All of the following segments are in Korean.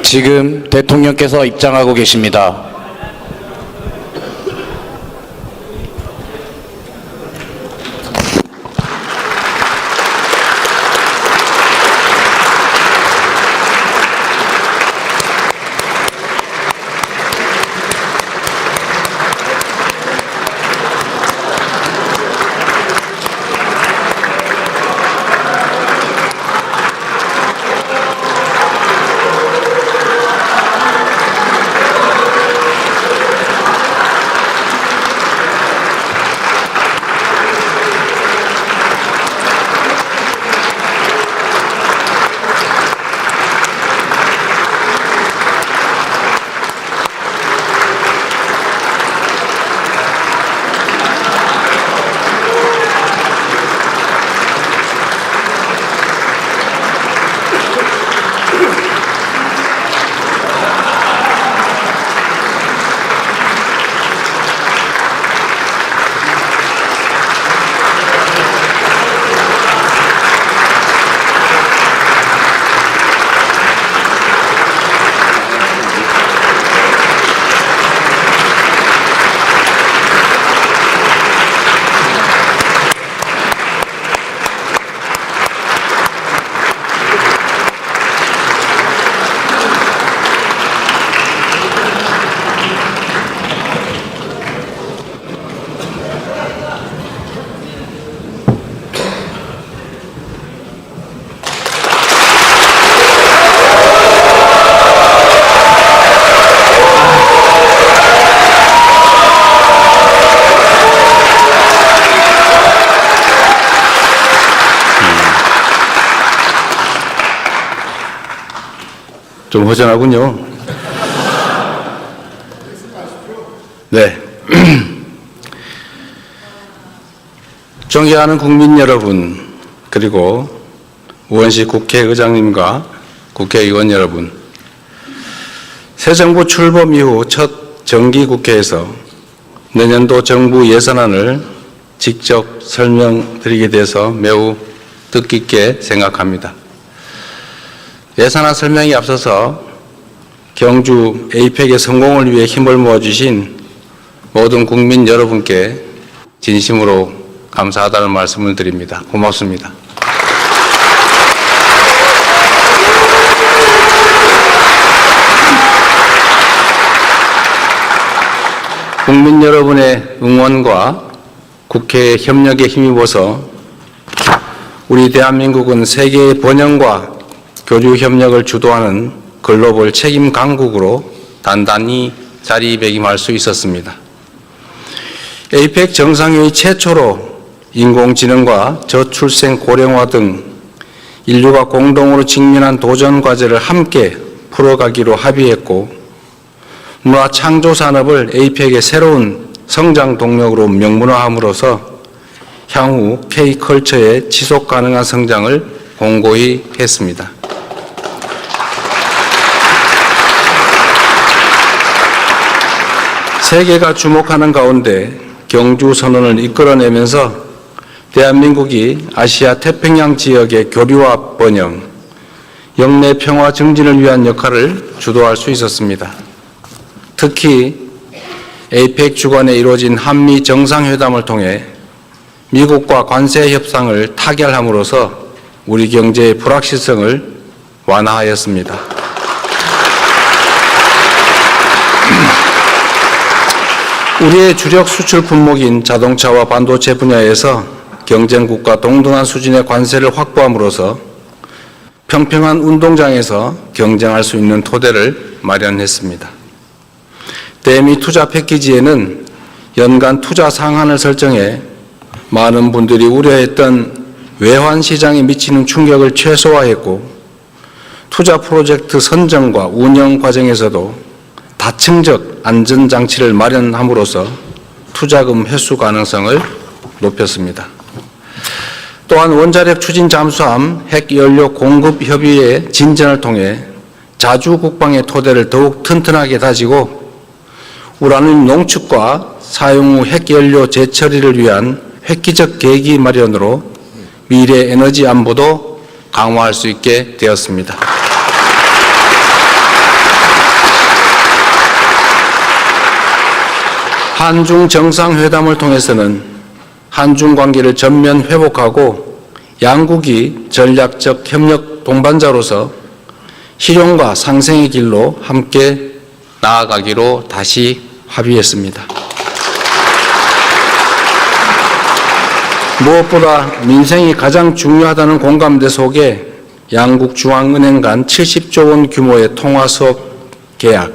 지금 대통령께서 입장하고 계십니다. 좀 허전하군요. 네. 존경하는 국민 여러분, 그리고 우원식 국회의장님과 국회의원 여러분, 새 정부 출범 이후 첫 정기국회에서 내년도 정부 예산안을 직접 설명드리게 돼서 매우 뜻깊게 생각합니다. 예산안 설명에 앞서서 경주 에이펙의 성공을 위해 힘을 모아주신 모든 국민 여러분께 진심으로 감사하다는 말씀을 드립니다. 고맙습니다. 국민 여러분의 응원과 국회의 협력에 힘입어서 우리 대한민국은 세계의 번영과 교류 협력을 주도하는 글로벌 책임 강국으로 단단히 자리매김할 수 있었습니다. 에이펙 정상회의 최초로 인공지능과 저출생 고령화 등 인류가 공동으로 직면한 도전 과제를 함께 풀어가기로 합의했고, 문화 창조 산업을 에이펙의 새로운 성장 동력으로 명문화함으로써 향후 K컬처의 지속 가능한 성장을 공고히 했습니다. 세계가 주목하는 가운데 경주 선언을 이끌어내면서 대한민국이 아시아 태평양 지역의 교류와 번영, 영내 평화 증진을 위한 역할을 주도할 수 있었습니다. 특히 에이펙 주관에 이루어진 한미 정상회담을 통해 미국과 관세 협상을 타결함으로써 우리 경제의 불확실성을 완화하였습니다. 우리의 주력 수출 품목인 자동차와 반도체 분야에서 경쟁국과 동등한 수준의 관세를 확보함으로써 평평한 운동장에서 경쟁할 수 있는 토대를 마련했습니다. 대미 투자 패키지에는 연간 투자 상한을 설정해 많은 분들이 우려했던 외환 시장에 미치는 충격을 최소화했고, 투자 프로젝트 선정과 운영 과정에서도 다층적 안전장치를 마련함으로써 투자금 회수 가능성을 높였습니다. 또한 원자력 추진 잠수함 핵연료 공급 협의의 진전을 통해 자주 국방의 토대를 더욱 튼튼하게 다지고 우라늄 농축과 사용 후 핵연료 재처리를 위한 획기적 계기 마련으로 미래 에너지 안보도 강화할 수 있게 되었습니다. 한중 정상회담을 통해서는 한중 관계를 전면 회복하고 양국이 전략적 협력 동반자로서 실용과 상생의 길로 함께 나아가기로 다시 합의했습니다. 무엇보다 민생이 가장 중요하다는 공감대 속에 양국 중앙은행 간 70조 원 규모의 통화수업 계약,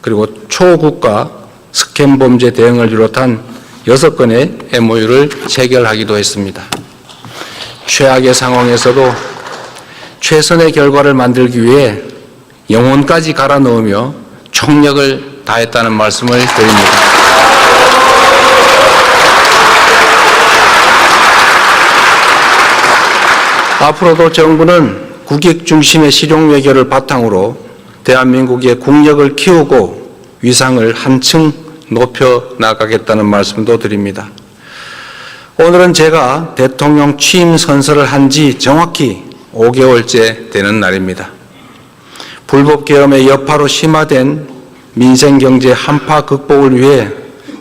그리고 초국가 스캠 범죄 대응을 비롯한 6건의 MOU를 체결하기도 했습니다. 최악의 상황에서도 최선의 결과를 만들기 위해 영혼까지 갈아 넣으며 총력을 다했다는 말씀을 드립니다. 앞으로도 정부는 국익 중심의 실용 외교를 바탕으로 대한민국의 국력을 키우고 위상을 한층 높여 나가겠다는 말씀도 드립니다. 오늘은 제가 대통령 취임 선서를 한 지 정확히 5개월째 되는 날입니다. 불법 계엄의 여파로 심화된 민생 경제 한파 극복을 위해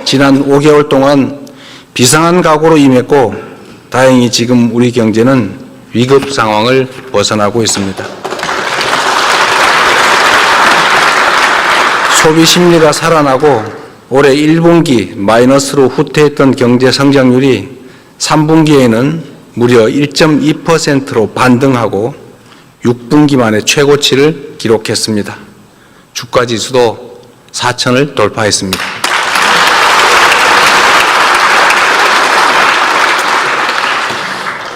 지난 5개월 동안 비상한 각오로 임했고 다행히 지금 우리 경제는 위급 상황을 벗어나고 있습니다. 소비 심리가 살아나고 올해 1분기 마이너스로 후퇴했던 경제 성장률이 3분기에는 무려 1.2%로 반등하고 6분기 만에 최고치를 기록했습니다. 주가지수도 4,000을 돌파했습니다.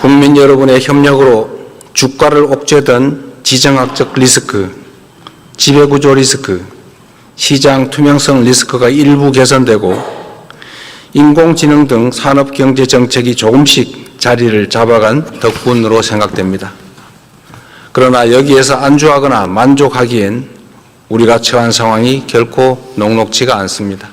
국민 여러분의 협력으로 주가를 옥죄던 지정학적 리스크, 지배구조 리스크, 시장 투명성 리스크가 일부 개선되고 인공지능 등 산업경제 정책이 조금씩 자리를 잡아간 덕분으로 생각됩니다. 그러나 여기에서 안주하거나 만족하기엔 우리가 처한 상황이 결코 녹록지가 않습니다.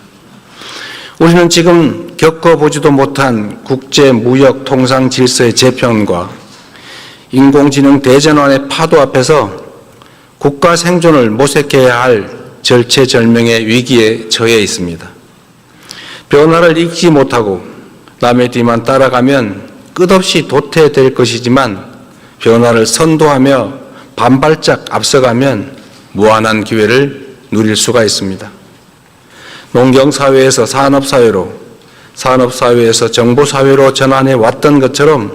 우리는 지금 겪어보지도 못한 국제 무역 통상 질서의 재편과 인공지능 대전환의 파도 앞에서 국가 생존을 모색해야 할 절체절명의 위기에 처해 있습니다. 변화를 읽지 못하고 남의 뒤만 따라가면 끝없이 도태될 것이지만 변화를 선도하며 반발짝 앞서가면 무한한 기회를 누릴 수가 있습니다. 농경사회에서 산업사회로, 산업사회에서 정보사회로 전환해 왔던 것처럼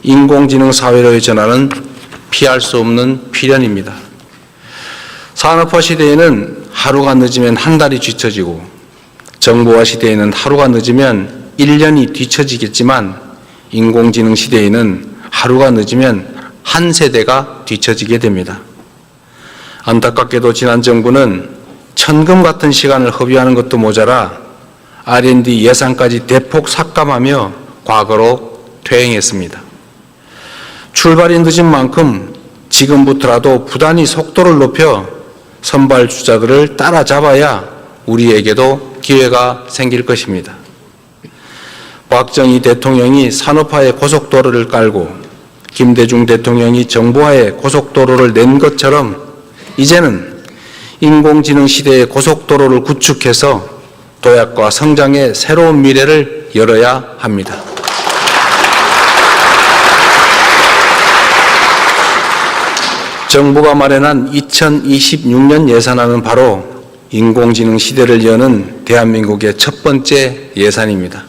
인공지능 사회로의 전환은 피할 수 없는 필연입니다. 산업화 시대에는 하루가 늦으면 한 달이 뒤처지고 정보화 시대에는 하루가 늦으면 1년이 뒤처지겠지만 인공지능 시대에는 하루가 늦으면 한 세대가 뒤처지게 됩니다. 안타깝게도 지난 정부는 천금 같은 시간을 허비하는 것도 모자라 R&D 예산까지 대폭 삭감하며 과거로 퇴행했습니다. 출발이 늦은 만큼 지금부터라도 부단히 속도를 높여 선발주자들을 따라잡아야 우리에게도 기회가 생길 것입니다. 박정희 대통령이 산업화의 고속도로를 깔고 김대중 대통령이 정보화의 고속도로를 낸 것처럼 이제는 인공지능 시대의 고속도로를 구축해서 도약과 성장의 새로운 미래를 열어야 합니다. 정부가 마련한 2026년 예산안은 바로 인공지능 시대를 여는 대한민국의 첫 번째 예산입니다.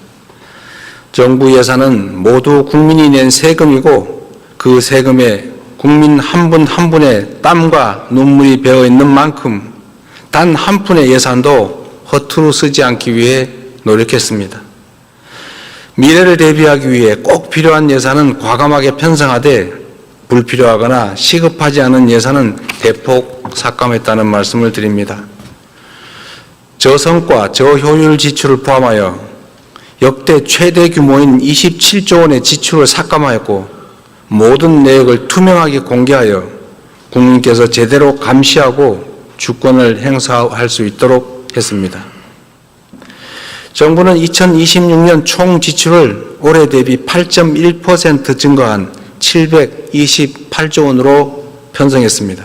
정부 예산은 모두 국민이 낸 세금이고 그 세금에 국민 한 분 한 분의 땀과 눈물이 배어 있는 만큼 단 한 푼의 예산도 허투루 쓰지 않기 위해 노력했습니다. 미래를 대비하기 위해 꼭 필요한 예산은 과감하게 편성하되 불필요하거나 시급하지 않은 예산은 대폭 삭감했다는 말씀을 드립니다. 저성과 저효율 지출을 포함하여 역대 최대 규모인 27조 원의 지출을 삭감하였고 모든 내역을 투명하게 공개하여 국민께서 제대로 감시하고 주권을 행사할 수 있도록 했습니다. 정부는 2026년 총 지출을 올해 대비 8.1% 증가한 728조 원으로 편성했습니다.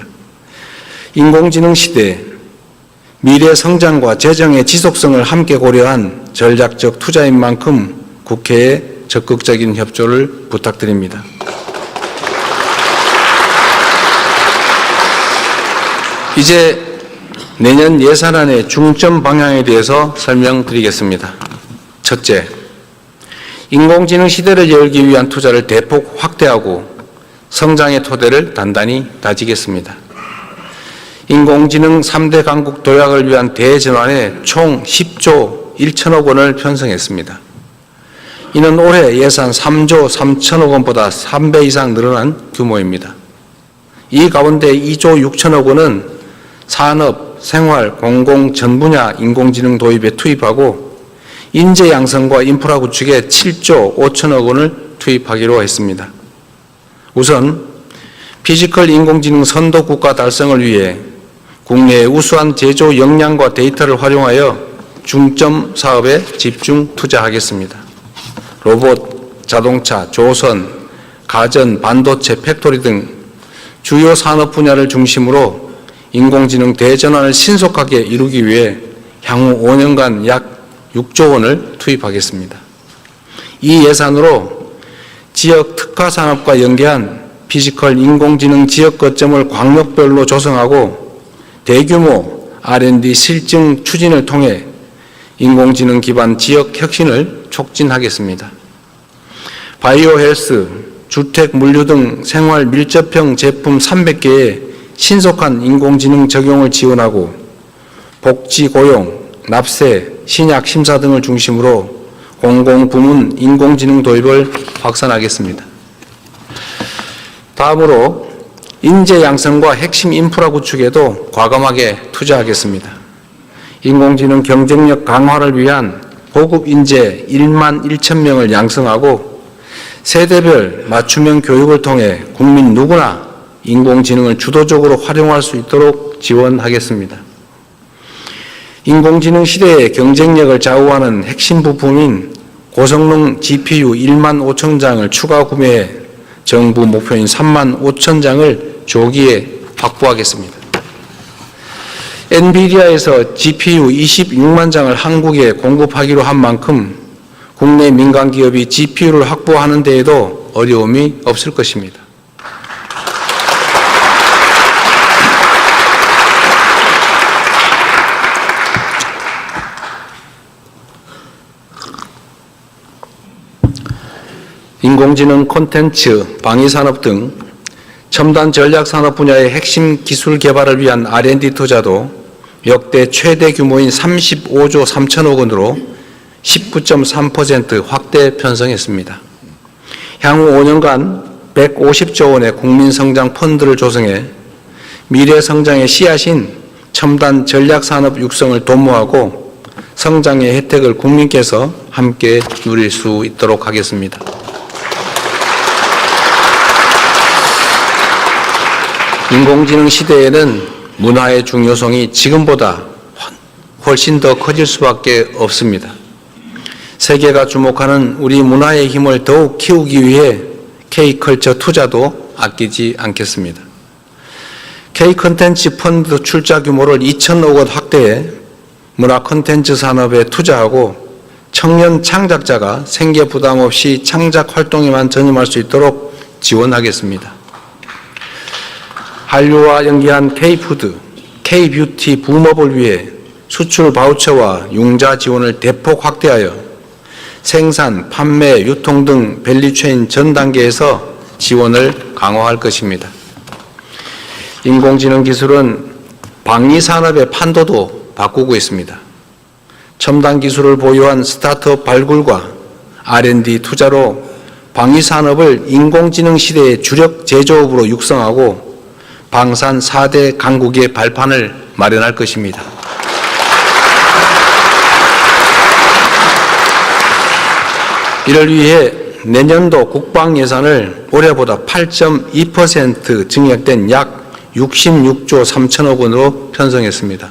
인공지능 시대, 미래 성장과 재정의 지속성을 함께 고려한 전략적 투자인 만큼 국회에 적극적인 협조를 부탁드립니다. 이제 내년 예산안의 중점 방향에 대해서 설명드리겠습니다. 첫째, 인공지능 시대를 열기 위한 투자를 대폭 확대하고 성장의 토대를 단단히 다지겠습니다. 인공지능 3대 강국 도약을 위한 대전환에 총 10조 1천억 원을 편성했습니다. 이는 올해 예산 3조 3천억 원보다 3배 이상 늘어난 규모입니다. 이 가운데 2조 6천억 원은 산업, 생활, 공공 전 분야 인공지능 도입에 투입하고 인재 양성과 인프라 구축에 7조 5천억 원을 투입하기로 했습니다. 우선 피지컬 인공지능 선도 국가 달성을 위해 국내의 우수한 제조 역량과 데이터를 활용하여 중점 사업에 집중 투자하겠습니다. 로봇, 자동차, 조선, 가전, 반도체, 팩토리 등 주요 산업 분야를 중심으로 인공지능 대전환을 신속하게 이루기 위해 향후 5년간 약 6조 원을 투입하겠습니다. 이 예산으로 지역 특화 산업과 연계한 피지컬 인공지능 지역 거점을 광역별로 조성하고 대규모 R&D 실증 추진을 통해 인공지능 기반 지역 혁신을 촉진하겠습니다. 바이오 헬스, 주택, 물류 등 생활 밀접형 제품 300개의 신속한 인공지능 적용을 지원하고 복지, 고용, 납세, 신약 심사 등을 중심으로 공공부문 인공지능 도입을 확산하겠습니다. 다음으로 인재 양성과 핵심 인프라 구축에도 과감하게 투자하겠습니다. 인공지능 경쟁력 강화를 위한 고급 인재 1만 1천 명을 양성하고 세대별 맞춤형 교육을 통해 국민 누구나 인공지능을 주도적으로 활용할 수 있도록 지원하겠습니다. 인공지능 시대의 경쟁력을 좌우하는 핵심 부품인 고성능 GPU 1만 5천 장을 추가 구매해 정부 목표인 3만 5천 장을 조기에 확보하겠습니다. 엔비디아에서 GPU 26만 장을 한국에 공급하기로 한 만큼 국내 민간 기업이 GPU를 확보하는 데에도 어려움이 없을 것입니다. 인공지능 콘텐츠, 방위산업 등 첨단 전략산업 분야의 핵심 기술 개발을 위한 R&D 투자도 역대 최대 규모인 35조 3천억 원으로 19.3% 확대 편성했습니다. 향후 5년간 150조 원의 국민성장 펀드를 조성해 미래 성장의 씨앗인 첨단 전략산업 육성을 도모하고 성장의 혜택을 국민께서 함께 누릴 수 있도록 하겠습니다. 인공지능 시대에는 문화의 중요성이 지금보다 훨씬 더 커질 수밖에 없습니다. 세계가 주목하는 우리 문화의 힘을 더욱 키우기 위해 K컬처 투자도 아끼지 않겠습니다. K콘텐츠 펀드 출자 규모를 2천억 원 확대해 문화 콘텐츠 산업에 투자하고 청년 창작자가 생계 부담 없이 창작 활동에만 전념할 수 있도록 지원하겠습니다. 한류와 연계한 K푸드, K뷰티 붐업을 위해 수출 바우처와 융자 지원을 대폭 확대하여 생산, 판매, 유통 등 밸류체인 전 단계에서 지원을 강화할 것입니다. 인공지능 기술은 방위산업의 판도도 바꾸고 있습니다. 첨단 기술을 보유한 스타트업 발굴과 R&D 투자로 방위산업을 인공지능 시대의 주력 제조업으로 육성하고 방산 4대 강국의 발판을 마련할 것입니다. 이를 위해 내년도 국방 예산을 올해보다 8.2% 증액된 약 66조 3천억 원으로 편성했습니다.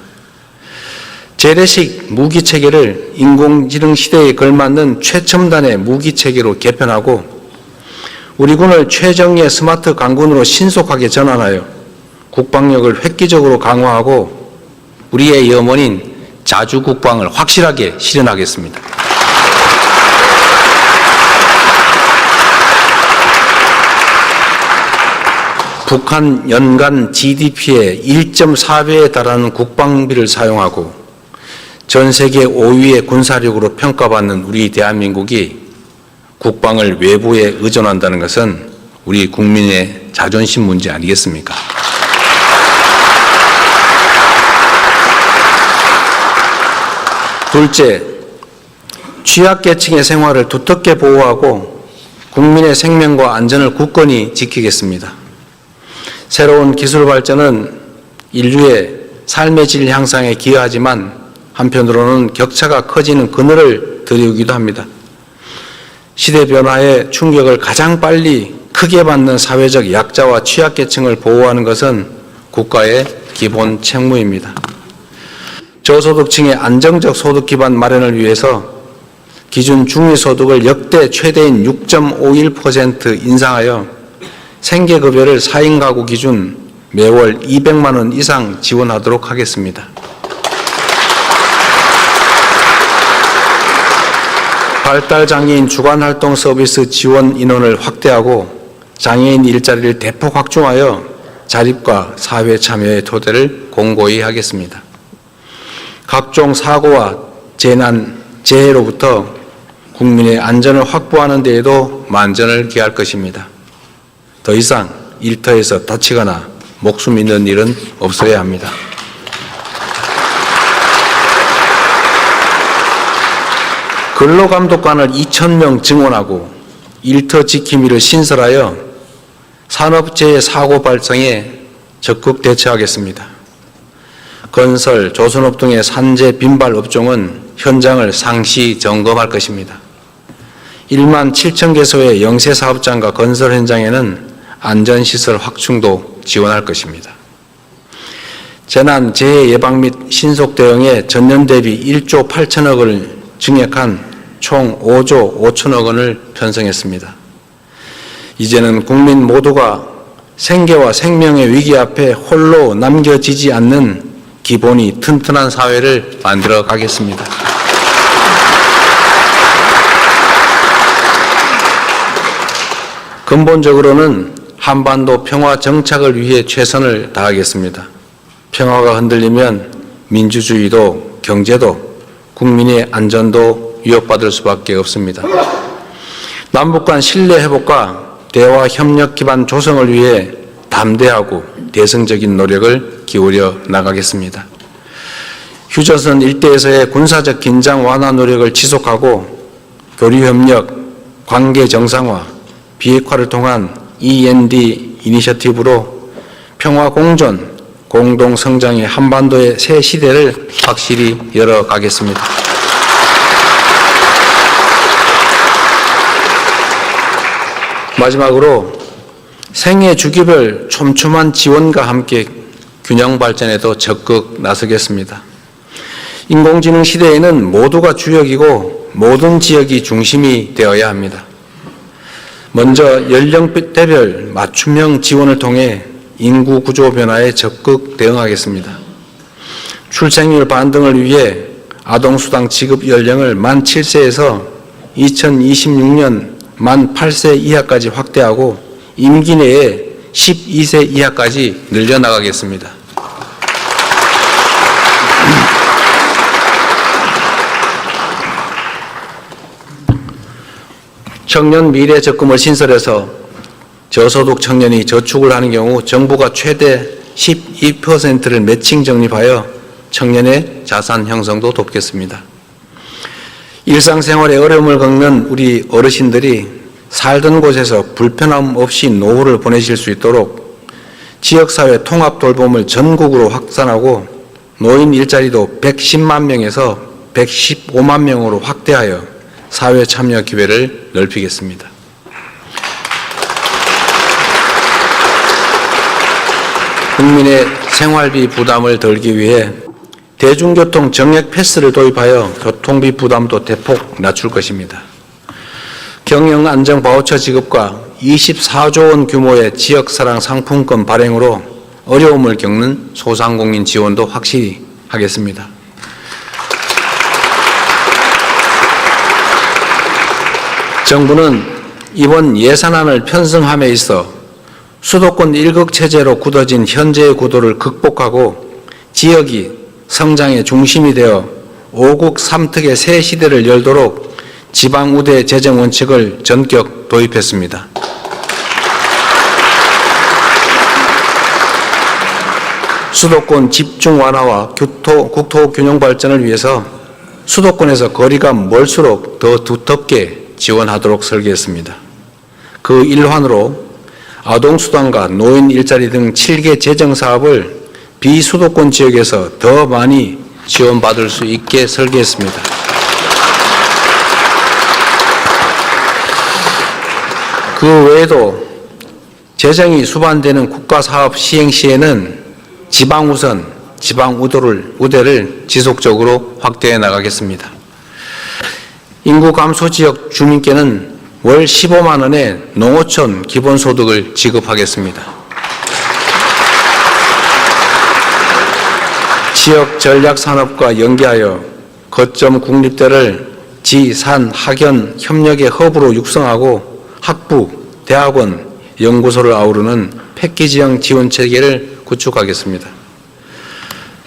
재래식 무기 체계를 인공지능 시대에 걸맞는 최첨단의 무기 체계로 개편하고 우리 군을 최정예 스마트 강군으로 신속하게 전환하여 국방력을 획기적으로 강화하고 우리의 염원인 자주국방을 확실하게 실현하겠습니다. 북한 연간 GDP의 1.4배에 달하는 국방비를 사용하고 전 세계 5위의 군사력으로 평가받는 우리 대한민국이 국방을 외부에 의존한다는 것은 우리 국민의 자존심 문제 아니겠습니까? 둘째, 취약계층의 생활을 두텁게 보호하고 국민의 생명과 안전을 굳건히 지키겠습니다. 새로운 기술 발전은 인류의 삶의 질 향상에 기여하지만 한편으로는 격차가 커지는 그늘을 드리기도 합니다. 시대 변화의 충격을 가장 빨리 크게 받는 사회적 약자와 취약계층을 보호하는 것은 국가의 기본 책무입니다. 저소득층의 안정적 소득 기반 마련을 위해서 기준 중위소득을 역대 최대인 6.51% 인상하여 생계급여를 4인 가구 기준 매월 200만 원 이상 지원하도록 하겠습니다. 발달장애인 주간활동 서비스 지원 인원을 확대하고 장애인 일자리를 대폭 확충하여 자립과 사회 참여의 토대를 공고히 하겠습니다. 각종 사고와 재난, 재해로부터 국민의 안전을 확보하는 데에도 만전을 기할 것입니다. 더 이상 일터에서 다치거나 목숨 잃는 일은 없어야 합니다. 근로감독관을 2,000명 증원하고 일터 지킴이를 신설하여 산업재해 사고 발생에 적극 대처하겠습니다. 건설, 조선업 등의 산재 빈발 업종은 현장을 상시 점검할 것입니다. 1만 7천 개소의 영세 사업장과 건설 현장에는 안전시설 확충도 지원할 것입니다. 재난, 재해 예방 및 신속 대응에 전년 대비 1조 8천억 원을 증액한 총 5조 5천억 원을 편성했습니다. 이제는 국민 모두가 생계와 생명의 위기 앞에 홀로 남겨지지 않는 기본이 튼튼한 사회를 만들어 가겠습니다. 근본적으로는 한반도 평화 정착을 위해 최선을 다하겠습니다. 평화가 흔들리면 민주주의도 경제도 국민의 안전도 위협받을 수밖에 없습니다. 남북 간 신뢰 회복과 대화 협력 기반 조성을 위해 담대하고 대승적인 노력을 기울여 나가겠습니다. 휴전선 일대에서의 군사적 긴장 완화 노력을 지속하고 교류 협력, 관계 정상화, 비핵화를 통한 END 이니셔티브로 평화 공존, 공동 성장의 한반도의 새 시대를 확실히 열어가겠습니다. 마지막으로 생애 주기별 촘촘한 지원과 함께 균형 발전에도 적극 나서겠습니다. 인공지능 시대에는 모두가 주역이고 모든 지역이 중심이 되어야 합니다. 먼저 연령대별 맞춤형 지원을 통해 인구 구조 변화에 적극 대응하겠습니다. 출생률 반등을 위해 아동수당 지급 연령을 만 7세에서 2026년 만 8세 이하까지 확대하고 임기 내에 12세 이하까지 늘려나가겠습니다. 청년 미래 적금을 신설해서 저소득 청년이 저축을 하는 경우 정부가 최대 12%를 매칭 적립하여 청년의 자산 형성도 돕겠습니다. 일상생활에 어려움을 겪는 우리 어르신들이 살던 곳에서 불편함 없이 노후를 보내실 수 있도록 지역사회 통합 돌봄을 전국으로 확산하고 노인 일자리도 110만 명에서 115만 명으로 확대하여 사회 참여 기회를 넓히겠습니다. 국민의 생활비 부담을 덜기 위해 대중교통 정액 패스를 도입하여 교통비 부담도 대폭 낮출 것입니다. 경영 안정 바우처 지급과 24조 원 규모의 지역사랑 상품권 발행으로 어려움을 겪는 소상공인 지원도 확실히 하겠습니다. 정부는 이번 예산안을 편성함에 있어 수도권 일극 체제로 굳어진 현재의 구도를 극복하고 지역이 성장의 중심이 되어 5국 3특의 새 시대를 열도록 지방우대 재정 원칙을 전격 도입했습니다. 수도권 집중 완화와 국토 균형 발전을 위해서 수도권에서 거리가 멀수록 더 두텁게 지원하도록 설계했습니다. 그 일환으로 아동수당과 노인 일자리 등 7개 재정 사업을 비수도권 지역에서 더 많이 지원받을 수 있게 설계했습니다. 그 외에도 재정이 수반되는 국가사업 시행 시에는 지방우선, 지방우대를 지속적으로 확대해 나가겠습니다. 인구 감소 지역 주민께는 월 15만 원의 농어촌 기본소득을 지급하겠습니다. 지역 전략산업과 연계하여 거점 국립대를 지, 산, 학연 협력의 허브로 육성하고 학부, 대학원, 연구소를 아우르는 패키지형 지원체계를 구축하겠습니다.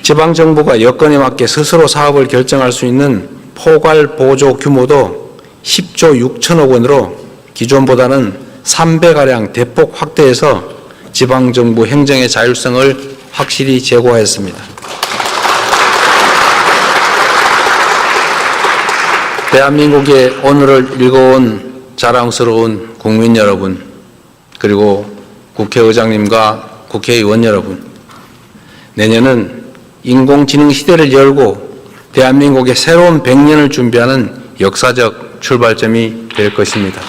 지방정부가 여건에 맞게 스스로 사업을 결정할 수 있는 포괄 보조 규모도 10조 6천억 원으로 기존보다는 3배가량 대폭 확대해서 지방정부 행정의 자율성을 확실히 제고하였습니다. 대한민국의 오늘을 읽어온 자랑스러운 국민 여러분, 그리고 국회의장님과 국회의원 여러분, 내년은 인공지능 시대를 열고 대한민국의 새로운 100년을 준비하는 역사적 출발점이 될 것입니다.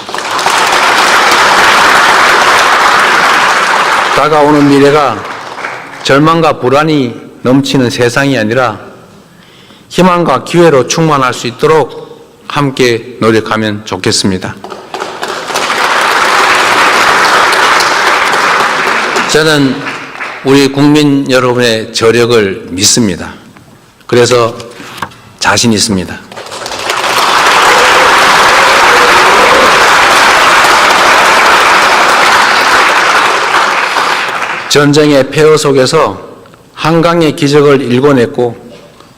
다가오는 미래가 절망과 불안이 넘치는 세상이 아니라 희망과 기회로 충만할 수 있도록 함께 노력하면 좋겠습니다. 저는 우리 국민 여러분의 저력을 믿습니다. 그래서 자신 있습니다. 전쟁의 폐허 속에서 한강의 기적을 일궈냈고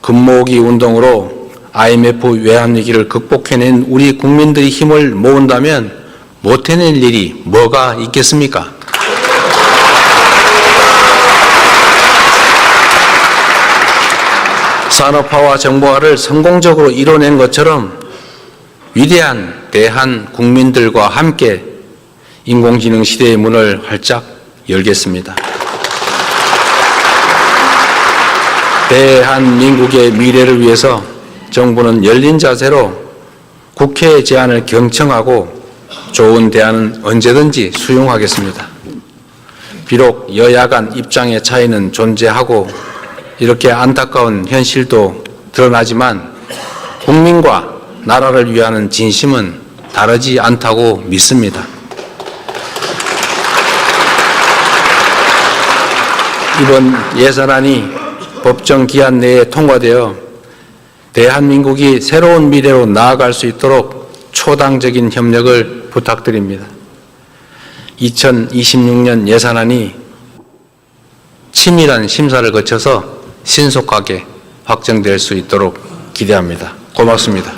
금모으기 운동으로 IMF 외환위기를 극복해낸 우리 국민들이 힘을 모은다면 못해낼 일이 뭐가 있겠습니까? 산업화와 정보화를 성공적으로 이뤄낸 것처럼 위대한 대한 국민들과 함께 인공지능 시대의 문을 활짝 열겠습니다. 대한민국의 미래를 위해서 정부는 열린 자세로 국회의 제안을 경청하고 좋은 대안은 언제든지 수용하겠습니다. 비록 여야 간 입장의 차이는 존재하고 이렇게 안타까운 현실도 드러나지만 국민과 나라를 위하는 진심은 다르지 않다고 믿습니다. 이번 예산안이 법정 기한 내에 통과되어 대한민국이 새로운 미래로 나아갈 수 있도록 초당적인 협력을 부탁드립니다. 2026년 예산안이 치밀한 심사를 거쳐서 신속하게 확정될 수 있도록 기대합니다. 고맙습니다.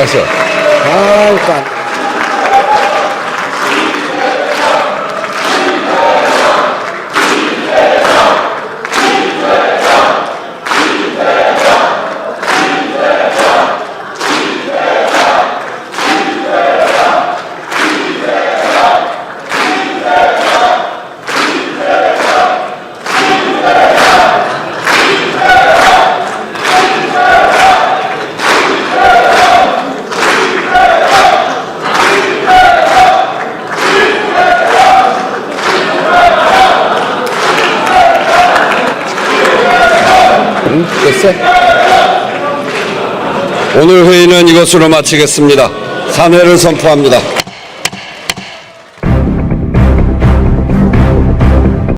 나가셔. 그러니까 됐어? 오늘 회의는 이것으로 마치겠습니다. 사내를 선포합니다.